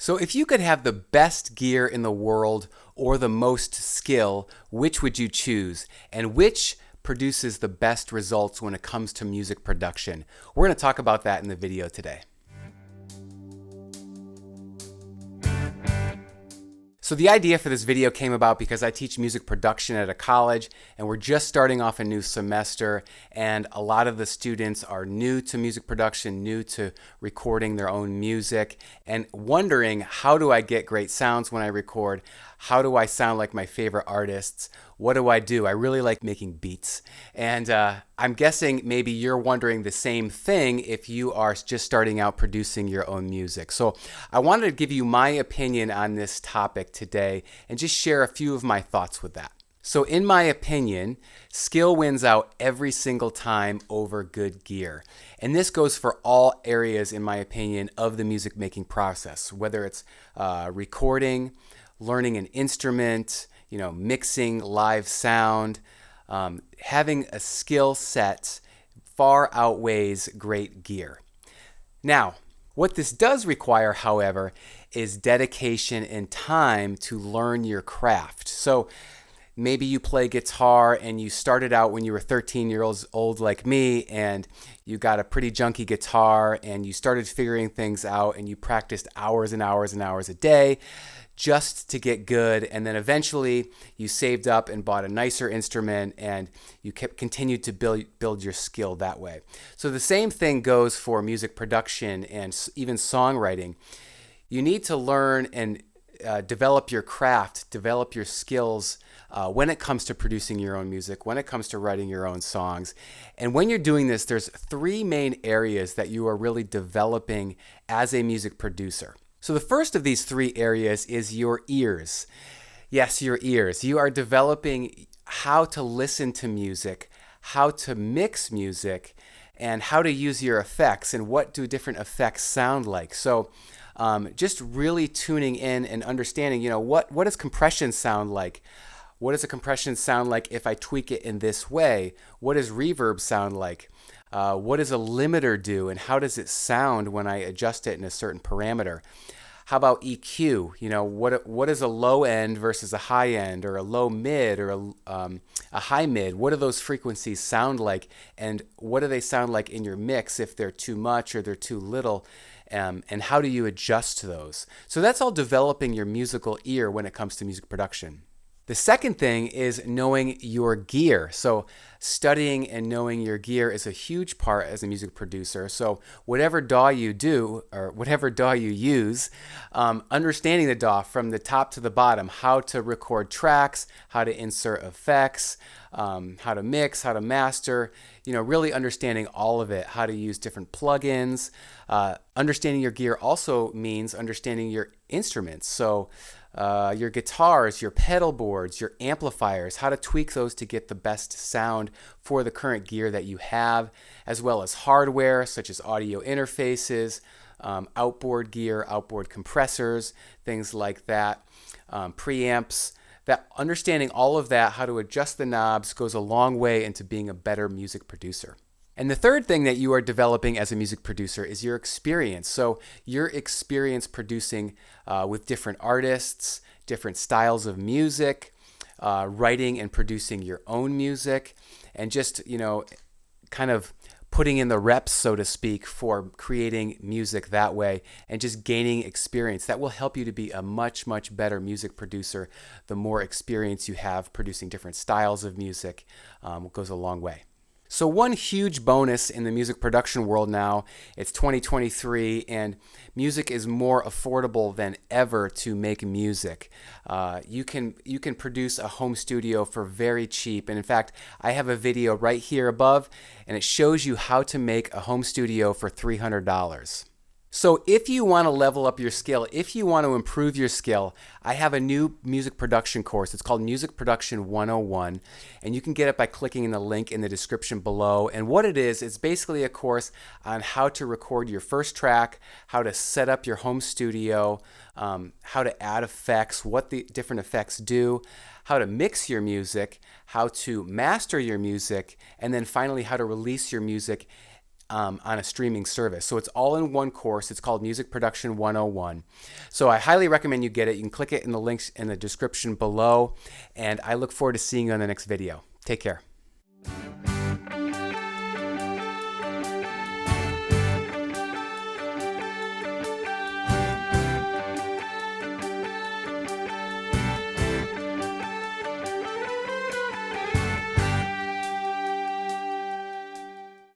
So if you could have the best gear in the world or the most skill, which would you choose? And which produces the best results when it comes to music production? We're going to talk about that in the video today. So the idea for this video came about because I teach music production at a college and we're just starting off a new semester, and a lot of the students are new to music production, new to recording their own music, and wondering, how do I get great sounds when I record? How do I sound like my favorite artists? What do? I really like making beats. And I'm guessing maybe you're wondering the same thing if you are just starting out producing your own music. So I wanted to give you my opinion on this topic today and just share a few of my thoughts with that. So in my opinion, skill wins out every single time over good gear. And this goes for all areas, in my opinion, of the music making process, whether it's recording, learning an instrument, mixing live sound. Having a skill set far outweighs great gear. Now, what this does require, however, is dedication and time to learn your craft. So maybe you play guitar and you started out when you were 13 years old like me, and you got a pretty junky guitar and you started figuring things out and you practiced hours and hours and hours a day just to get good, and then eventually you saved up and bought a nicer instrument and you continued to build your skill that way. So the same thing goes for music production and even songwriting. You need to learn and develop your craft, develop your skills when it comes to producing your own music, when it comes to writing your own songs. And when you're doing this, there's three main areas that you are really developing as a music producer. So the first of these three areas is your ears. Yes, your ears. You are developing how to listen to music, how to mix music, and how to use your effects, and what do different effects sound like. So just really tuning in and understanding, what does compression sound like? What does a compression sound like if I tweak it in this way? What does reverb sound like? What does a limiter do, and how does it sound when I adjust it in a certain parameter? How about EQ? What is a low end versus a high end, or a low mid, or a high mid? What do those frequencies sound like, and what do they sound like in your mix if they're too much or they're too little? And how do you adjust to those? So that's all developing your musical ear when it comes to music production. The second thing is knowing your gear. So studying and knowing your gear is a huge part as a music producer. So whatever DAW you do, or whatever DAW you use, understanding the DAW from the top to the bottom, how to record tracks, how to insert effects, how to mix, how to master, really understanding all of it, how to use different plugins. Understanding your gear also means understanding your instruments. So your guitars, your pedal boards, your amplifiers, how to tweak those to get the best sound for the current gear that you have, as well as hardware such as audio interfaces, outboard gear, outboard compressors, things like that, preamps. That understanding all of that, how to adjust the knobs, goes a long way into being a better music producer. And the third thing that you are developing as a music producer is your experience. So your experience producing with different artists, different styles of music, writing and producing your own music, and just, kind of putting in the reps, so to speak, for creating music that way, and just gaining experience. That will help you to be a much, much better music producer. The more experience you have producing different styles of music goes a long way. So one huge bonus in the music production world now, it's 2023, and music is more affordable than ever to make music. You can produce a home studio for very cheap. And in fact, I have a video right here above, and it shows you how to make a home studio for $300. So if you want to level up your skill, if you want to improve your skill, I have a new music production course. It's called Music Production 101, and you can get it by clicking in the link in the description below. And what it is, it's basically a course on how to record your first track, how to set up your home studio, how to add effects, what the different effects do, how to mix your music, how to master your music, and then finally how to release your music on a streaming service. So it's all in one course. It's called Music Production 101. So I highly recommend you get it. You can click it in the links in the description below. And I look forward to seeing you on the next video. Take care.